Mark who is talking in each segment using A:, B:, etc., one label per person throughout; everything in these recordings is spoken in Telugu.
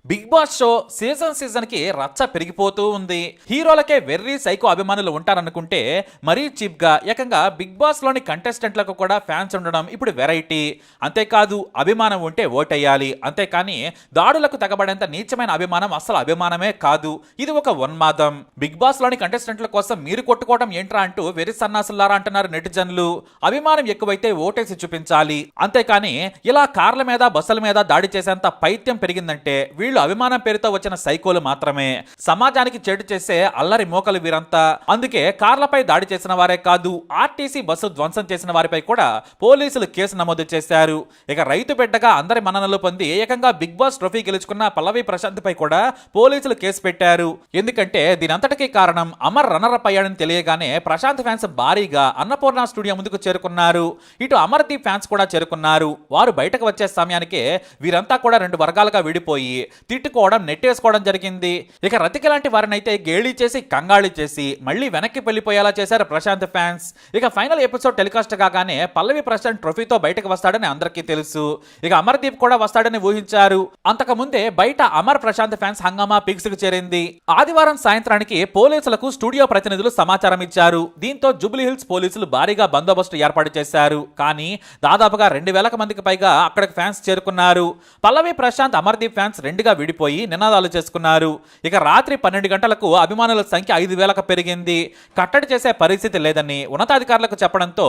A: బిగ్ బాస్ షో సీజన్ కి రచ్చ పెరిగిపోతూ ఉంది. హీరోలకే వెర్రీ సైకో అభిమానులు ఉంటారనుకుంటే మరీ చీప్ గా ఏకంగా బిగ్ బాస్ లోని కంటెస్టెంట్లకు కూడా ఫ్యాన్స్ ఉండడం ఇప్పుడు వెరైటీ. అంతేకాదు అభిమానం ఉంటే ఓటేయాలి, అంతేకాని దాడులకు తెగబడేంత నీచమైన అభిమానం అసలు అభిమానమే కాదు. ఇది ఒక ఉన్మాదం. బిగ్ బాస్ లోని కంటెస్టెంట్ల కోసం మీరు కొట్టుకోవడం ఏంట్రా అంటూ వెర్రి సన్నాసులారా అంటున్నారు నెటిజన్లు. అభిమానం ఎక్కువైతే ఓటేసి చూపించాలి, అంతేకాని ఇలా కార్ల మీద బస్సుల మీద దాడి చేసేంత పైత్యం పెరిగిందంటే వీళ్ళు అభిమానం పేరుతో వచ్చిన సైకోలు మాత్రమే. సమాజానికి చెడు చేసే అల్లరి మోకలు వీరంతా. అందుకే కార్లపై దాడి చేసిన వారే కాదు, ఆర్టీసీ బస్సు ధ్వంసం చేసిన వారిపై కూడా పోలీసులు కేసు నమోదు చేశారు. ఇక రైతు బిడ్డగా అందరి మన్ననలు పొంది ఏకంగా బిగ్ బాస్ ట్రోఫీ గెలుచుకున్న పల్లవి ప్రశాంత్ పై కూడా పోలీసులు కేసు పెట్టారు. ఎందుకంటే దీనంతటికీ కారణం అమర్ రన్నర్ అప్ అయ్యాడని తెలియగానే ప్రశాంత్ ఫ్యాన్స్ భారీగా అన్నపూర్ణ స్టూడియో ముందుకు చేరుకున్నారు. ఇటు అమర్దీప్ ఫ్యాన్స్ కూడా చేరుకున్నారు. వారు బయటకు వచ్చే సమయానికే వీరంతా కూడా రెండు వర్గాలుగా విడిపోయి తిట్టుకోవడం, నెట్టేసుకోవడం జరిగింది. ఇక రతిక లాంటి వారిని అయితే గేళీ చేసి కంగాళి చేసి మళ్ళీ వెనక్కి వెళ్ళిపోయేలా చేశారు ప్రశాంత్ ఫ్యాన్స్. ఇక ఫైనల్ ఎపిసోడ్ టెలికాస్ట్ కాగానే పల్లవి ప్రశాంత్ ట్రోఫీతో బయటకు వస్తాడని అందరికీ తెలుసు. ఇక అమర్దీప్ కూడా వస్తాడని ఊహించారు. అంతకు ముందే బయట అమర్ ప్రశాంత్ ఫ్యాన్స్ హంగామా పీక్స్ కు చేరింది. ఆదివారం సాయంత్రానికి పోలీసులకు స్టూడియో ప్రతినిధులు సమాచారం ఇచ్చారు. దీంతో జూబ్లీ హిల్స్ పోలీసులు భారీగా బందోబస్తు ఏర్పాటు చేశారు. కానీ దాదాపుగా 2000 మందికి పైగా అక్కడికి ఫ్యాన్స్ చేరుకున్నారు. పల్లవి ప్రశాంత్ అమర్దీప్ ఫ్యాన్స్ రెండుగా విడిపోయి నినాదాలు చేసుకున్నారు. ఇక రాత్రి 12 గంటలకు అభిమానుల సంఖ్య 5000కు పెరిగింది. కట్టడి చేసే పరిస్థితి లేదని ఉన్నతాధికారులకు చెప్పడంతో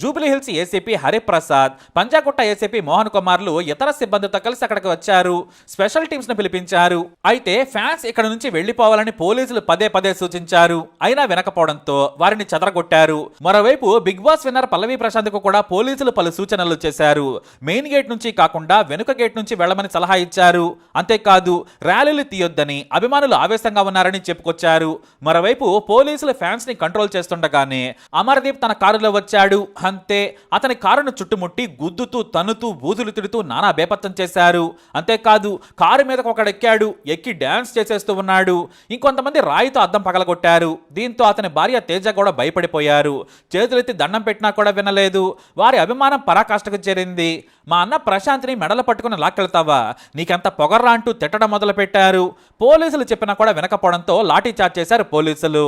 A: జూబ్లీ హిల్స్ ఏసీపీ హరిప్రసాద్, పంజాగుట్ట ఏసీపీ మోహన్ కుమార్లు ఇతర సిబ్బందితో కలిసి అక్కడికి వచ్చారు. స్పెషల్ టీమ్స్ ను పిలిపించారు. అయితే ఫ్యాన్స్ ఇక్కడ నుంచి వెళ్లిపోవాలని పోలీసులు పదే పదే సూచించారు. అయినా వినకపోవడంతో వారిని చెదరగొట్టారు. మరోవైపు బిగ్ బాస్ విన్నర్ పల్లవి ప్రశాంత్ కు కూడా పోలీసులు పలు సూచనలు చేశారు. మెయిన్ గేట్ నుంచి కాకుండా వెనుక గేట్ నుంచి వెళ్లమని సలహా ఇచ్చారు. అంతేకాదు ర్యాలీలు తీయొద్దని, అభిమానులు ఆవేశంగా ఉన్నారని చెప్పుకొచ్చారు. మరోవైపు పోలీసులు ఫ్యాన్స్ ని కంట్రోల్ చేస్తుండగానే అమర్దీప్ తన కారులో వచ్చాడు. అంతే, అతని కారును చుట్టుముట్టి గుద్దుతూ తన్నుతూ బూతులు తిడుతూ నానా బేపత్తం చేశారు. అంతేకాదు కారు మీదకు ఒకడెక్కాడు, ఎక్కి డాన్స్ చేసేస్తూ ఉన్నాడు. ఇంకొంతమంది రాయితో అద్దం పగలగొట్టారు. దీంతో అతని భార్య తేజ కూడా భయపడిపోయారు. చేతులెత్తి దండం పెట్టినా కూడా వినలేదు. వారి అభిమానం పరాకాష్ఠకు చేరింది. మా అన్న ప్రశాంత్ని మెడలు పట్టుకుని లాక్కెళ్తావా, నీకెంత పొగర్రా అంటూ తిట్టడం మొదలు పెట్టారు. పోలీసులు చెప్పినా కూడా వినకపోవడంతో లాఠీ చార్జ్ చేశారు పోలీసులు.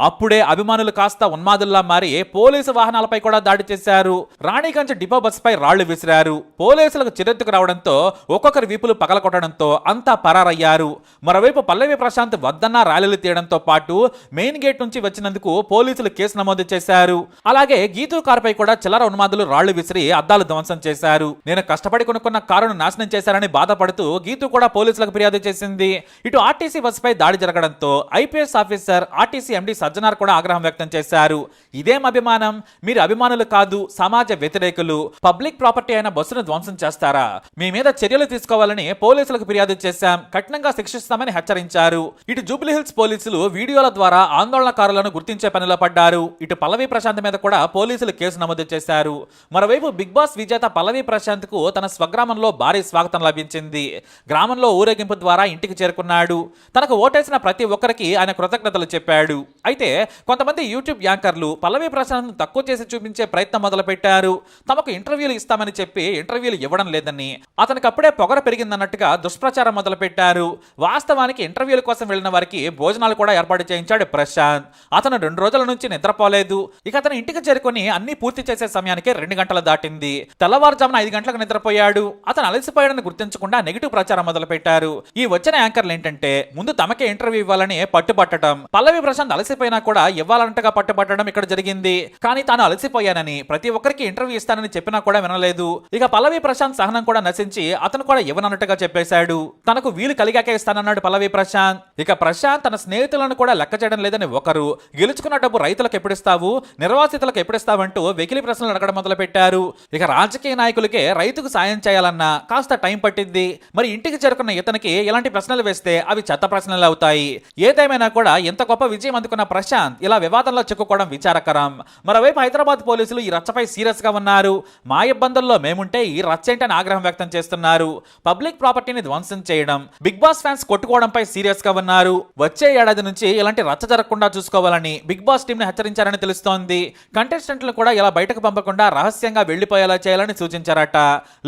A: అప్పుడే అభిమానులు కాస్త ఉన్మాదుల్లా మారి పోలీసు వాహనాలపై కూడా దాడి చేశారు. రాణిగంజ్ డిపో బస్సుపై రాళ్లు విసిరారు. పోలీసులకు చిరెత్తుకు రావడంతో ఒక్కొక్కరి వీపులు పగలకొట్టడంతో అంతా పరారయ్యారు. మరోవైపు పల్లవి ప్రశాంత్ వద్దన్న ర్యాలీలు తీయడంతో పాటు మెయిన్ గేట్ నుంచి వచ్చినందుకు పోలీసులు కేసు నమోదు చేశారు. అలాగే గీతూ కారుపై కూడా చిల్లర ఉన్మాదులు రాళ్లు విసిరి అద్దాలు ధ్వంసం చేశారు. నేను కష్టపడి కొనుక్కున్న కారును నాశనం చేశారని బాధపడుతూ గీతూ కూడా పోలీసులకు ఫిర్యాదు చేసింది. ఇటు ఆర్టీసీ బస్సుపై దాడి జరగడంతో IPS officer RTC MD Sajjanar కూడా ఆగ్రహం వ్యక్తం చేశారు. ఇదేం అభిమానం, మీరు అభిమానులు కాదు, సమాజ వ్యతిరేకులు. పబ్లిక్ ప్రాపర్టీ అయిన బస్సును ధ్వంసం చేస్తారా, మీ మీద చర్యలు తీసుకోవాలని పోలీసులకు ఫిర్యాదు చేశాం, కఠినంగా శిక్షిస్తామని హెచ్చరించారు. ఇటు జూబ్లీ హిల్స్ పోలీసులు వీడియోల ద్వారా ఆందోళనకారులను గుర్తించే పనిలో పడ్డారు. ఇటు పల్లవి ప్రశాంత్ మీద కూడా పోలీసులు కేసు నమోదు చేశారు. మరోవైపు బిగ్ బాస్ విజేత పల్లవి ప్రశాంత్ కు తన స్వగ్రామంలో భారీ స్వాగతం లభించింది. గ్రామంలో ఊరేగింపు ద్వారా ఇంటికి చేరుకున్నాడు. తనకు ఓటేసిన ప్రతి ఒక్కరికి ఆయన కృతజ్ఞతలు చెప్పాడు. అయితే కొంతమంది యూట్యూబ్ యాంకర్లు పల్లవి ప్రశాంత్ తక్కువ చేసి చూపించే ప్రయత్నం మొదలుపెట్టారు. తమకు ఇంటర్వ్యూలు ఇస్తామని చెప్పి ఇంటర్వ్యూలు ఇవ్వడం లేదని, అతనికి అప్పుడే పొగర పెరిగిందన్నట్టుగా దుష్ప్రచారం మొదలుపెట్టారు. వాస్తవానికి ఇంటర్వ్యూల కోసం వెళ్లిన వారికి భోజనాలు కూడా ఏర్పాటు చేయించాడు ప్రశాంత్. అతను 2 రోజుల నుంచి నిద్రపోలేదు. ఇక అతను ఇంటికి చేరుకుని అన్ని పూర్తి చేసే సమయానికి 2 గంటలు దాటింది. తెల్లవారుజామున 5 గంటలకు నిద్రపోయాడు. అతను అలసిపోయాడని గుర్తించకుండా నెగిటివ్ ప్రచారం మొదలుపెట్టారు. ఈ వచ్చిన యాంకర్లు ఏంటంటే ముందు తమకే ఇంటర్వ్యూ ఇవ్వాలని పట్టుబట్టడం, పల్లవి ప్రశాంత్ అలసిపోయినా కూడా ఇవ్వాలంటగా పట్టుబట్టడం ఇక్కడ జరిగింది. కానీ తాను అలసిపోయానని, ప్రతి ఒక్కరికి ఇంటర్వ్యూ ఇస్తానని చెప్పినా కూడా వినలేదు. ఇక పల్లవి ప్రశాంత్ సహనం కూడా నశించి అతను కూడా ఇవ్వనన్నట్టుగా చెప్పేశాడు. తనకు వీలు కలిగాకే ఇస్తానన్నాడు పల్లవి ప్రశాంత్. ఇక ప్రశాంత్ తన స్నేహితులను కూడా లెక్క చేయడం లేదని ఒకరు, గెలుచుకున్న డబ్బు రైతులకు ఎప్పుడిస్తావు, నిర్వాసితులకు ఎప్పుడిస్తావంటూ వెకిలి ప్రశ్నలు అడగడం మొదలు పెట్టారు. ఇక రాజకీయ నాయకులకే రైతుకు సాయం చేయాలన్నా కాస్త టైం పట్టింది. మరి ఇంటికి చేరుకున్న ఇతనికి ఇలాంటి ప్రశ్నలు వేస్తే అవి చెత్త ప్రశ్నలు అవుతాయి. ఏదేమైనా కూడా ఎంత గొప్ప విజయం అందుకున్న ప్రశాంత్ ఇలా వివాదంలో చిక్కుకోవడం విచారకరం. మరోవైపు హైదరాబాద్ పోలీసులు ఈ రచ్చపై సీరియస్ గా ఉన్నారు. మా ఇబ్బందుల్లో మేముంటే ఈ రచ్చేంటని ఆగ్రహం వ్యక్తం చేస్తున్నారు. పబ్లిక్ ప్రాపర్టీని ధ్వంసం చేయడం, బిగ్ బాస్ ఫ్యాన్స్ కొట్టుకోవడంపై సీరియస్ గా ఉన్నారు. వచ్చే ఏడాది నుంచి ఇలాంటి రచ్చ జరగకుండా చూసుకోవాలని బిగ్ బాస్ టీం ని హెచ్చరించారని తెలుస్తోంది. కంటెస్టెంట్లు కూడా ఇలా బయటకు పంపకుండా రహస్యంగా వెళ్లిపోయేలా చేయాలని సూచించారట.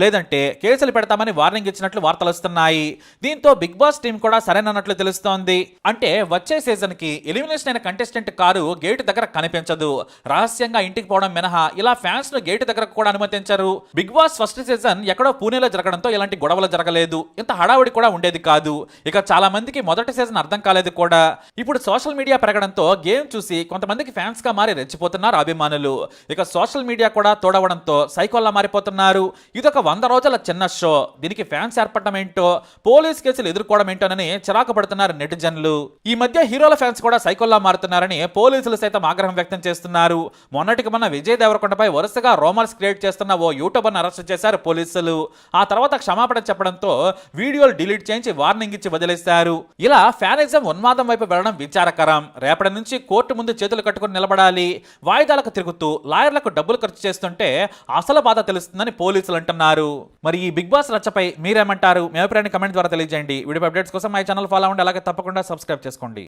A: లేదంటే కేసులు పెడతామని వార్నింగ్ ఇచ్చినట్లు వార్తలు వస్తున్నాయి. దీంతో బిగ్ బాస్ టీం కూడా సరైనట్లు తెలుస్తోంది. అంటే వచ్చే సీజన్ కి ఎలిమినేషన్ అయిన కంటెస్టెంట్ కారు గేటు దగ్గర కనిపించదు. రహస్యంగా ఇంటికి పోవడం మినహా ఇలా ఫ్యాన్స్ ను గేటు దగ్గర కూడా అనుమతించరు. బిగ్ బాస్ ఫస్ట్ సీజన్ ఎక్కడో పూణేలో జరగడంతో ఇలాంటి గొడవలు జరగలేదు. ఇంత హడావుడి కూడా ఉండేది కాదు. ఇక చాలా మందికి మొదటి సీజన్ అర్థం కాలేదు కూడా. ఇప్పుడు సోషల్ మీడియా పెరగడంతో గేమ్ చూసి కొంతమందికి ఫ్యాన్స్ గా మారి రెచ్చిపోతున్నారు అభిమానులు. ఇక సోషల్ మీడియా కూడా తోడవడంతో సైకోల్లా మారిపోతున్నారు. ఇదొక 100 రోజుల చిన్న షో, దీనికి ఫ్యాన్స్ ఏర్పడడం ఏంటో, పోలీస్ కేసులు ఎదుర్కోవడం ఏంటోనని చిరాకు పడుతున్నారు నెటిజన్లు. ఈ మధ్య హీరోల ఫ్యాన్స్ కూడా సైకోల్లా మారుతున్నారని పోలీసులు సైతం ఆగ్రహం వ్యక్తం చేస్తున్నారు. మొన్నటికి మొన్న విజయ్ దేవరకొండపై వరుసగా రోమర్స్ క్రియేట్ చేస్తున్న ఓ యూట్యూబర్ అరెస్ట్ చేశారు పోలీసులు. ఆ తర్వాత క్షమాపణ చెప్పడంతో వీడియోలు డిలీట్ చేయించి వార్నింగ్ ఇచ్చి వదిలేశారు. ఇలా ఫ్యానిజం ఉన్మాదం వైపు వెళ్లడం విచారకరం. రేపటి నుంచి కోర్టు ముందు చేతులు కట్టుకుని నిలబడాలి. వాయిదాలకు తిరుగుతూ లాయర్లకు డబ్బులు ఖర్చు చేస్తుంటే అసలు బాధ తెలుస్తుందని పోలీసులు అంటున్నారు. మరి ఈ బిగ్ బాస్ రచ్చపై మీరేమంటారు? మీ అభిప్రాయాన్ని కమెంట్ ద్వారా తెలియజేయండి. వీడియో అప్డేట్స్ కోసం మా ఛానల్ ఫాలో అవ్వండి. అలాగే తప్పకుండా సబ్స్క్రైబ్ చేసుకోండి.